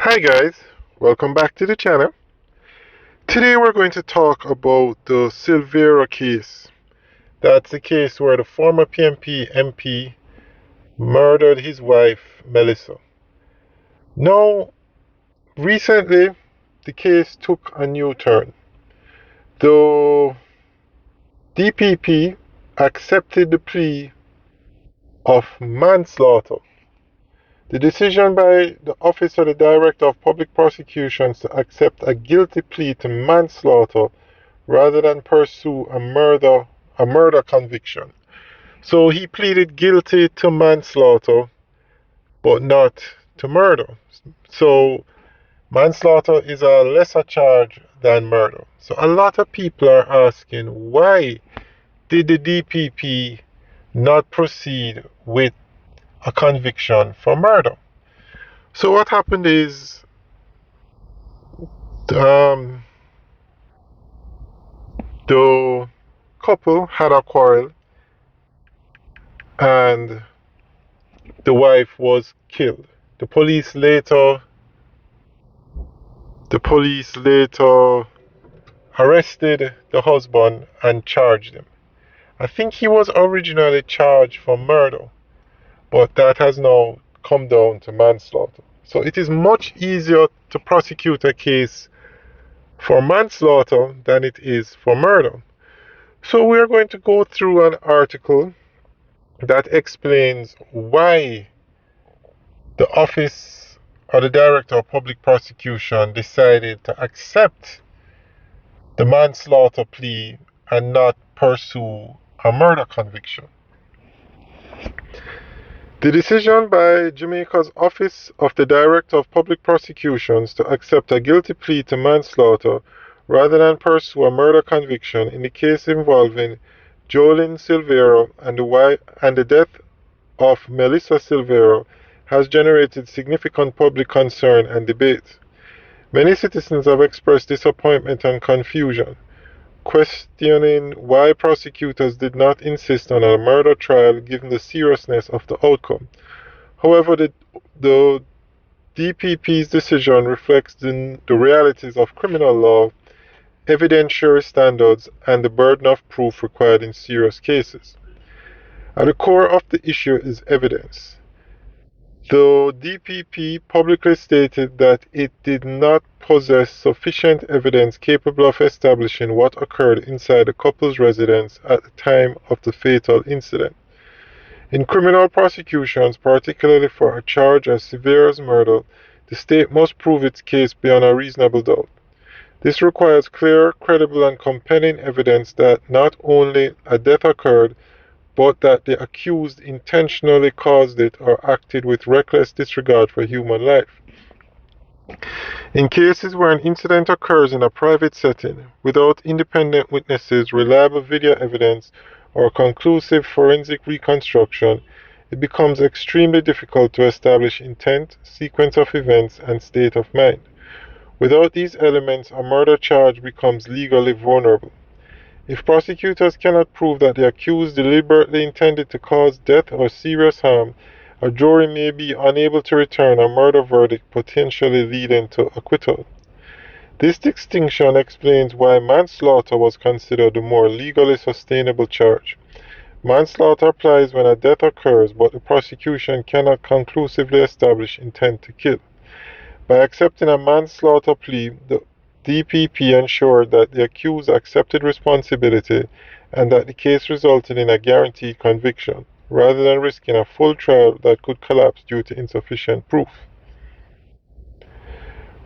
Hi guys, welcome back to the channel. Today we're going to talk about the Silvera case. That's the case where the former PNP MP murdered his wife Melissa. Now, recently the case took a new turn. The DPP accepted the plea of manslaughter. The decision by the Office of the Director of Public Prosecutions to accept a guilty plea to manslaughter rather than pursue a murder conviction. So he pleaded guilty to manslaughter but not to murder. So manslaughter is a lesser charge than murder. So a lot of people are asking, why did the DPP not proceed with a conviction for murder? So what happened is um, the couple had a quarrel and the wife was killed. The police later the police later arrested the husband and charged him. I think he was originally charged for murder, but that has now come down to manslaughter. So it is much easier to prosecute a case for manslaughter than it is for murder. So we are going to go through an article that explains why the Office of the Director of Public Prosecution decided to accept the manslaughter plea and not pursue a murder conviction. The decision by Jamaica's Office of the Director of Public Prosecutions to accept a guilty plea to manslaughter rather than pursue a murder conviction in the case involving Jolyan Silvera and the death of Melissa Silvera has generated significant public concern and debate. Many citizens have expressed disappointment and confusion, questioning why prosecutors did not insist on a murder trial given the seriousness of the outcome. However, the DPP's decision reflects the realities of criminal law, evidentiary standards, and the burden of proof required in serious cases. At the core of the issue is evidence. The DPP publicly stated that it did not possess sufficient evidence capable of establishing what occurred inside the couple's residence at the time of the fatal incident. In criminal prosecutions, particularly for a charge as severe as murder, the state must prove its case beyond a reasonable doubt. This requires clear, credible, and compelling evidence that not only a death occurred, but that the accused intentionally caused it or acted with reckless disregard for human life. In cases where an incident occurs in a private setting, without independent witnesses, reliable video evidence, or conclusive forensic reconstruction, it becomes extremely difficult to establish intent, sequence of events, and state of mind. Without these elements, a murder charge becomes legally vulnerable. If prosecutors cannot prove that the accused deliberately intended to cause death or serious harm, a jury may be unable to return a murder verdict, potentially leading to acquittal. This distinction explains why manslaughter was considered the more legally sustainable charge. Manslaughter applies when a death occurs, but the prosecution cannot conclusively establish intent to kill. By accepting a manslaughter plea, the DPP ensured that the accused accepted responsibility and that the case resulted in a guaranteed conviction, rather than risking a full trial that could collapse due to insufficient proof.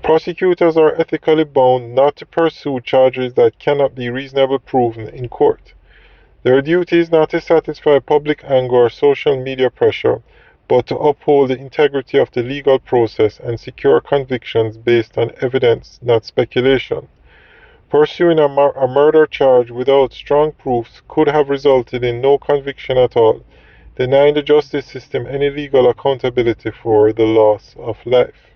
Prosecutors are ethically bound not to pursue charges that cannot be reasonably proven in court. Their duty is not to satisfy public anger or social media pressure, but to uphold the integrity of the legal process and secure convictions based on evidence, not speculation. Pursuing a murder charge without strong proofs could have resulted in no conviction at all, denying the justice system any legal accountability for the loss of life.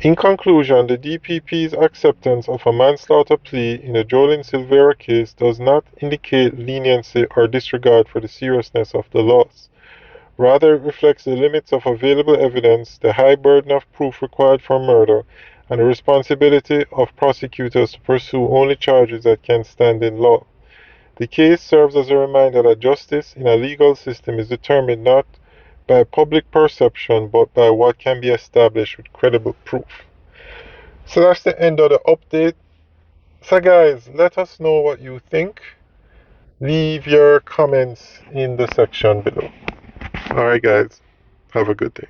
In conclusion, the DPP's acceptance of a manslaughter plea in the Jolyan Silvera case does not indicate leniency or disregard for the seriousness of the loss. Rather, it reflects the limits of available evidence, the high burden of proof required for murder, and the responsibility of prosecutors to pursue only charges that can stand in law. The case serves as a reminder that justice in a legal system is determined not by public perception but by what can be established with credible proof. So that's the end of the update. So, guys, let us know what you think. Leave your comments in the section below. Alright, guys, have a good day.